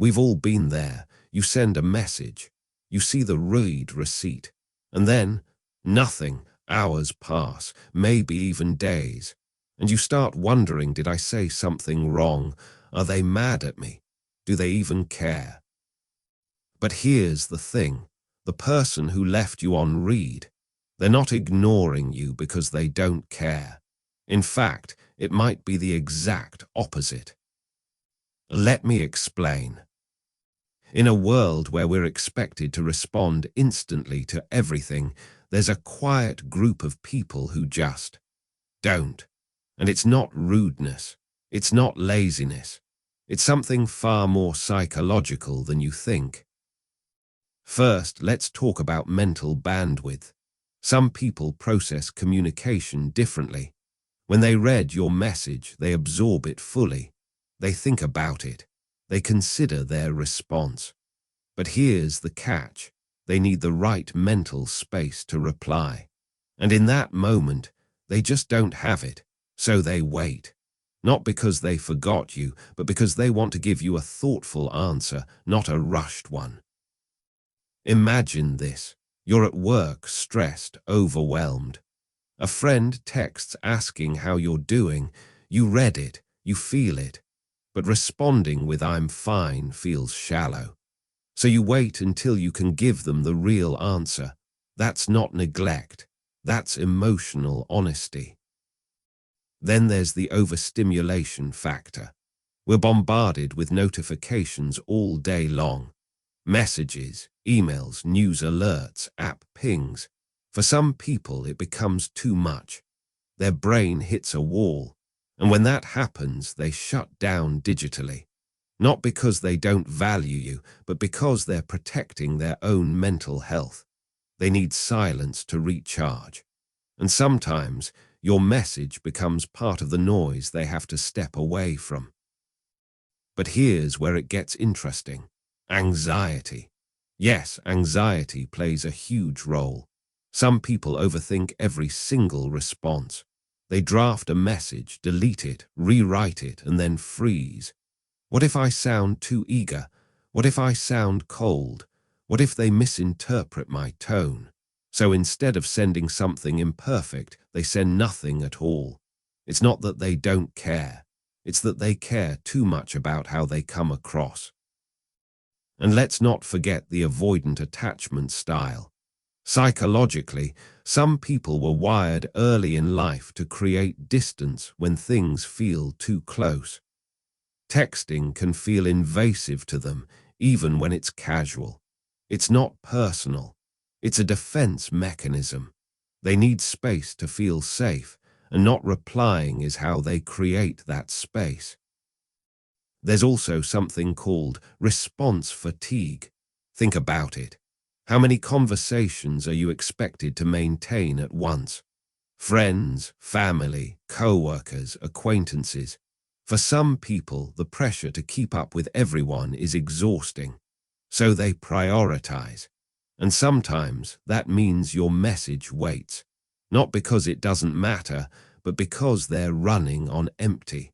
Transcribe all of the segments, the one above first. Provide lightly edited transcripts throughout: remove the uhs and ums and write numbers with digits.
We've all been there. You send a message, you see the read receipt, and then nothing. Hours pass, maybe even days, and you start wondering, did I say something wrong? Are they mad at me? Do they even care? But here's the thing. The person who left you on read, they're not ignoring you because they don't care. In fact, it might be the exact opposite. Let me explain. In a world where we're expected to respond instantly to everything, there's a quiet group of people who just don't. And it's not rudeness. It's not laziness. It's something far more psychological than you think. First, let's talk about mental bandwidth. Some people process communication differently. When they read your message, they absorb it fully. They think about it. They consider their response. But here's the catch. They need the right mental space to reply. And in that moment, they just don't have it. So they wait. Not because they forgot you, but because they want to give you a thoughtful answer, not a rushed one. Imagine this. You're at work, stressed, overwhelmed. A friend texts asking how you're doing. You read it, you feel it. But responding with "I'm fine" feels shallow. So you wait until you can give them the real answer. That's not neglect. That's emotional honesty. Then there's the overstimulation factor. We're bombarded with notifications all day long. Messages, emails, news alerts, app pings. For some people, it becomes too much. Their brain hits a wall. And when that happens, they shut down digitally. Not because they don't value you, but because they're protecting their own mental health. They need silence to recharge. And sometimes, your message becomes part of the noise they have to step away from. But here's where it gets interesting. Anxiety. Yes, anxiety plays a huge role. Some people overthink every single response. They draft a message, delete it, rewrite it, and then freeze. What if I sound too eager? What if I sound cold? What if they misinterpret my tone? So instead of sending something imperfect, they send nothing at all. It's not that they don't care. It's that they care too much about how they come across. And let's not forget the avoidant attachment style. Psychologically, some people were wired early in life to create distance when things feel too close. Texting can feel invasive to them, even when it's casual. It's not personal. It's a defense mechanism. They need space to feel safe, and not replying is how they create that space. There's also something called response fatigue. Think about it. How many conversations are you expected to maintain at once? Friends, family, co-workers, acquaintances. For some people, the pressure to keep up with everyone is exhausting. So they prioritize. And sometimes that means your message waits. Not because it doesn't matter, but because they're running on empty.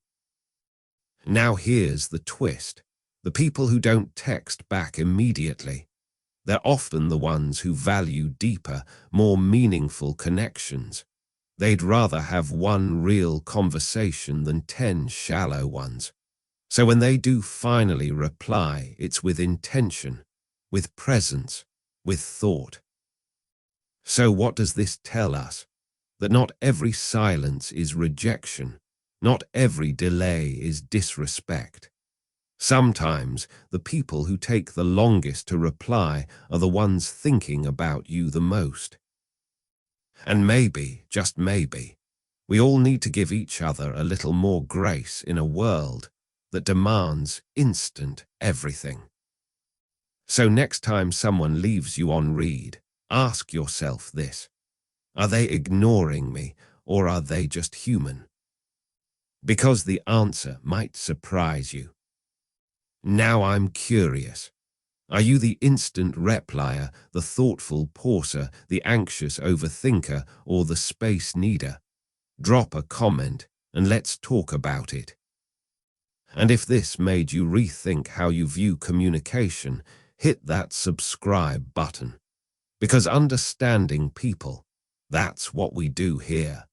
Now here's the twist. The people who don't text back immediately. They're often the ones who value deeper, more meaningful connections. They'd rather have one real conversation than 10 shallow ones. So when they do finally reply, it's with intention, with presence, with thought. So what does this tell us? That not every silence is rejection. Not every delay is disrespect. Sometimes the people who take the longest to reply are the ones thinking about you the most. And maybe, just maybe, we all need to give each other a little more grace in a world that demands instant everything. So next time someone leaves you on read, ask yourself this. Are they ignoring me, or are they just human? Because the answer might surprise you. Now I'm curious. Are you the instant replier, the thoughtful pauser, the anxious overthinker, or the space needer? Drop a comment and let's talk about it. And if this made you rethink how you view communication, hit that subscribe button. Because understanding people, that's what we do here.